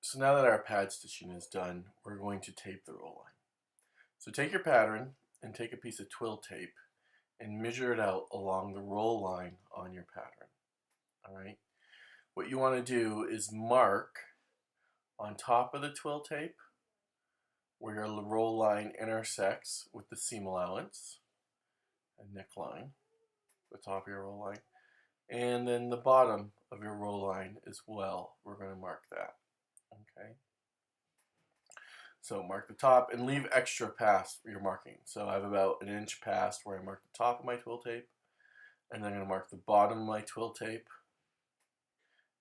So now that our pad stitching is done, we're going to tape the roll line. So take your pattern and take a piece of twill tape and measure it out along the roll line on your pattern. All right. What you want to do is mark on top of the twill tape where your roll line intersects with the seam allowance and neckline, the top of your roll line, and then the bottom of your roll line as well. We're going to mark that. Okay. So mark the top and leave extra past your marking. So I have about an inch past where I mark the top of my twill tape, and then I'm going to mark the bottom of my twill tape,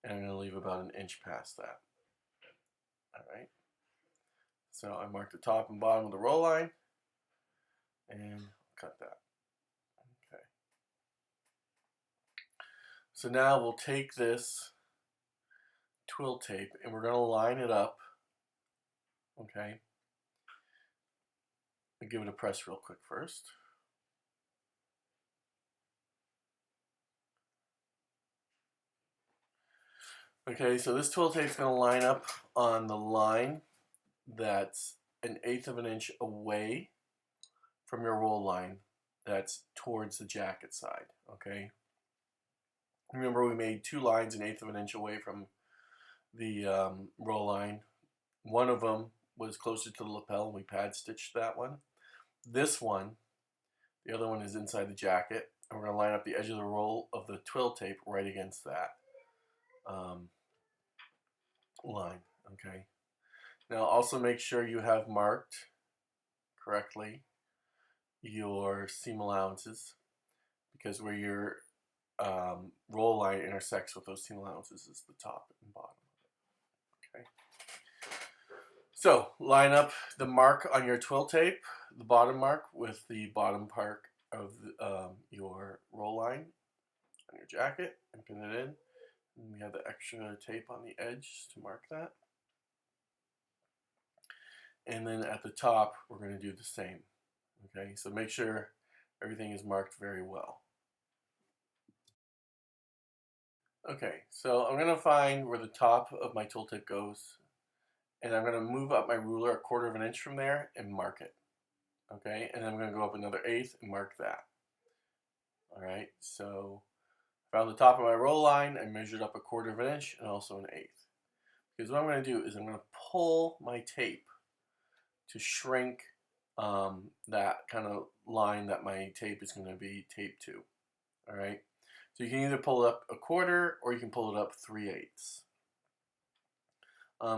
and I'm going to leave about an inch past that. All right. So I mark the top and bottom of the roll line, and cut that. Okay. So now we'll take this twill tape and we're going to line it up. Okay. I'll give it a press real quick first. Okay, so this twill tape is going to line up on the line that's 1/8 of an inch away from your roll line that's towards the jacket side. Okay. Remember, we made two lines 1/8 of an inch away from the roll line. One of them was closer to the lapel, and we pad stitched that one. This one, the other one, is inside the jacket, and we're going to line up the edge of the roll of the twill tape right against that line. Okay. Now also make sure you have marked correctly your seam allowances, because where your roll line intersects with those seam allowances is the top and bottom. Okay. So line up the mark on your twill tape, the bottom mark, with the bottom part of your roll line on your jacket, and pin it in. And we have the extra tape on the edge to mark that. And then at the top, we're going to do the same. Okay, so make sure everything is marked very well. Okay, so I'm going to find where the top of my twill tip goes, and I'm going to move up my ruler 1/4 of an inch from there and mark it. Okay, and then I'm going to go up another 1/8 and mark that. All right, so found the top of my roll line, I measured up 1/4 of an inch and also an 1/8. Because what I'm going to do is I'm going to pull my tape to shrink that kind of line that my tape is going to be taped to. All right, so you can either pull it up 1/4 or you can pull it up 3/8.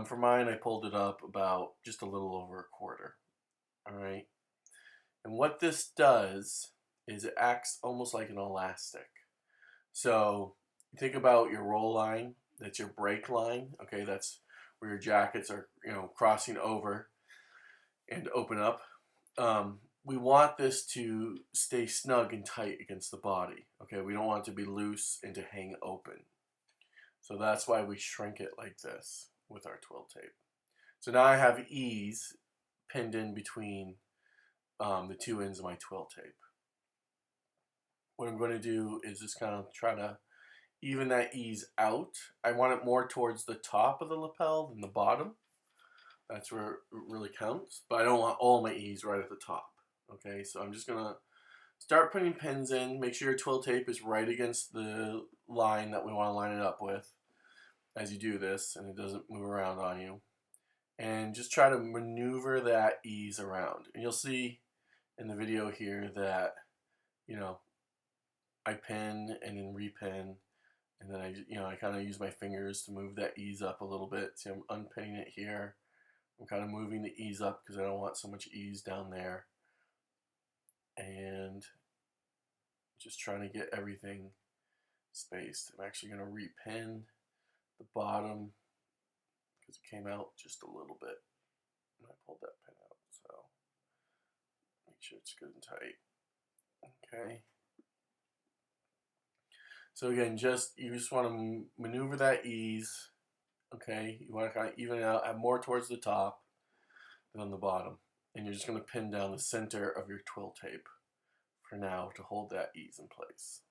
For mine, I pulled it up about just a little over 1/4. All right, and what this does is it acts almost like an elastic. So think about your roll line. That's your break line. Okay, that's where your jackets are, crossing over and open up. We want this to stay snug and tight against the body. Okay, we don't want it to be loose and to hang open. So that's why we shrink it like this with our twill tape. So now I have ease pinned in between the two ends of my twill tape. What I'm going to do is just kind of try to even that ease out. I want it more towards the top of the lapel than the bottom. That's where it really counts, but I don't want all my ease right at the top. Okay, so I'm just gonna start putting pins in. Make sure your twill tape is right against the line that we want to line it up with as you do this, and it doesn't move around on you. And just try to maneuver that ease around. And you'll see in the video here that, I pin and then repin, and then I kind of use my fingers to move that ease up a little bit. See, I'm unpinning it here. I'm kind of moving the ease up because I don't want so much ease down there. And just trying to get everything spaced. I'm actually going to repin the bottom because it came out just a little bit when I pulled that pin out. So make sure it's good and tight. Okay. So again, you just want to maneuver that ease. Okay, you want to kind of even it out, have more towards the top than on the bottom. And you're just going to pin down the center of your twill tape for now to hold that ease in place.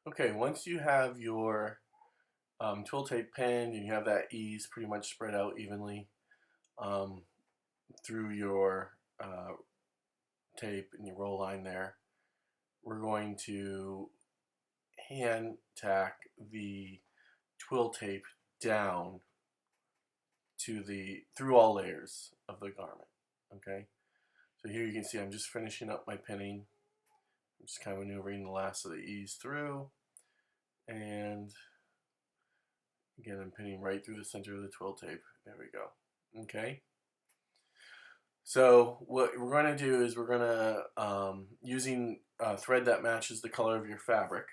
Okay, once you have your twill tape pinned and you have that ease pretty much spread out evenly um, through your tape and your roll line there, we're going to hand tack the twill tape down to through all layers of the garment. Okay, so here you can see I'm just finishing up my pinning. I'm just kind of maneuvering the last of the ease through, and again I'm pinning right through the center of the twill tape. There we go. Okay, so what we're going to do is we're going to using thread that matches the color of your fabric,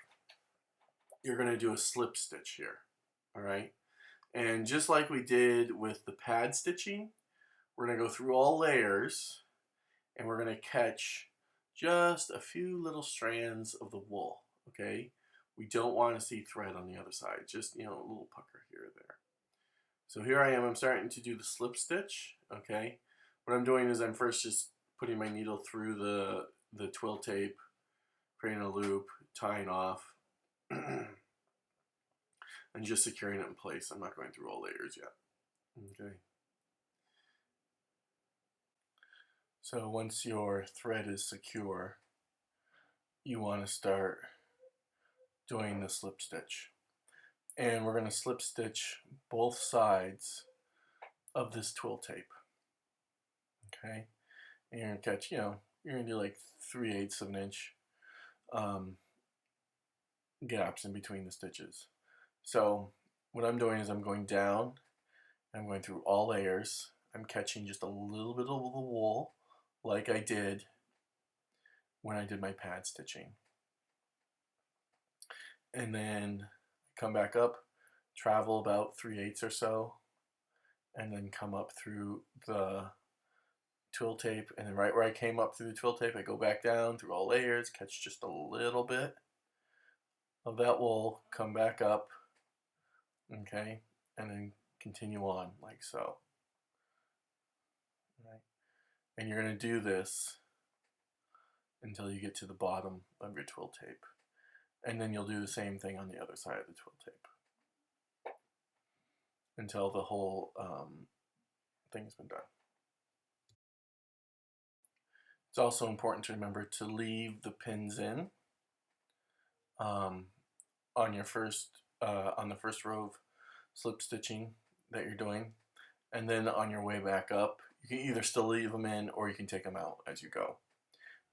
you're going to do a slip stitch here. All right, and just like we did with the pad stitching, we're going to go through all layers and we're going to catch just a few little strands of the wool. Okay, we don't want to see thread on the other side, just, you know, a little pucker here or there. So here I am, I'm starting to do the slip stitch. Okay, what I'm doing is I'm first just putting my needle through the twill tape, creating a loop, tying off, and just securing it in place. I'm not going through all layers yet. Okay. So once your thread is secure, you want to start doing the slip stitch. And we're going to slip stitch both sides of this twill tape. Okay. And you're going to catch, you know, you're going to do like 3/8 of an inch gaps in between the stitches. So what I'm doing is I'm going down, I'm going through all layers, I'm catching just a little bit of the wool like I did when I did my pad stitching. And then come back up, travel about 3/8 or so, and then come up through the twill tape, and then right where I came up through the twill tape, I go back down through all layers, catch just a little bit of that wool, come back up, okay, and then continue on like so. Right. And you're going to do this until you get to the bottom of your twill tape. And then you'll do the same thing on the other side of the twill tape until the whole thing's been done. It's also important to remember to leave the pins in on your on the first row of slip stitching that you're doing, and then on your way back up, you can either still leave them in or you can take them out as you go.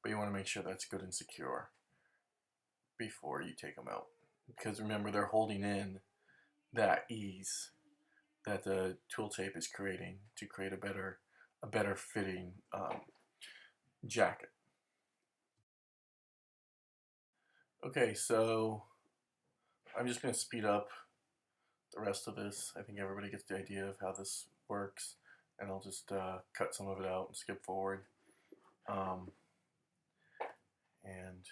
But you want to make sure that's good and secure before you take them out, because remember, they're holding in that ease that the twill tape is creating to create a better fitting jacket. Okay, so I'm just going to speed up the rest of this. I think everybody gets the idea of how this works, and I'll just cut some of it out and skip forward. And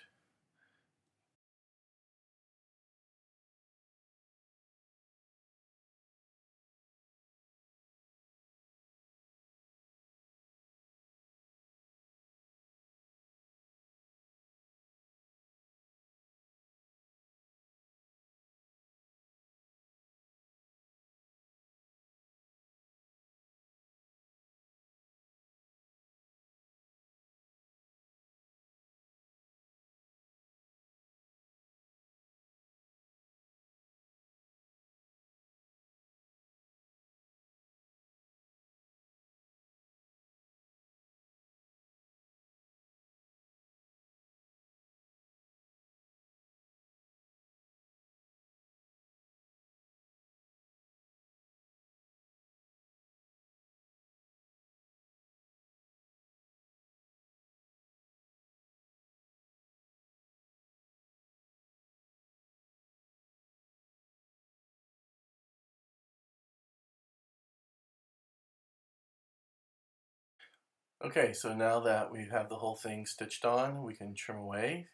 okay, so now that we have the whole thing stitched on, we can trim away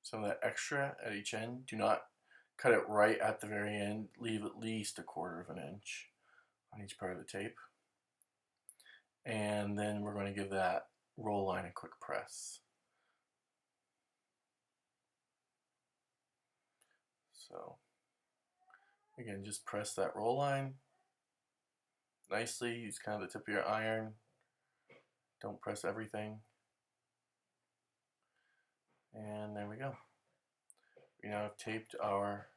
some of that extra at each end. Do not cut it right at the very end. Leave at least 1/4 of an inch on each part of the tape. And then we're going to give that roll line a quick press. So again, just press that roll line nicely. Use kind of the tip of your iron. Don't press everything. And there we go. We now have taped our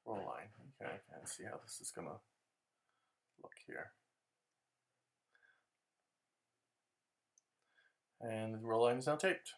roll line. You can kind of see how this is going to look here. And the roll line is now taped.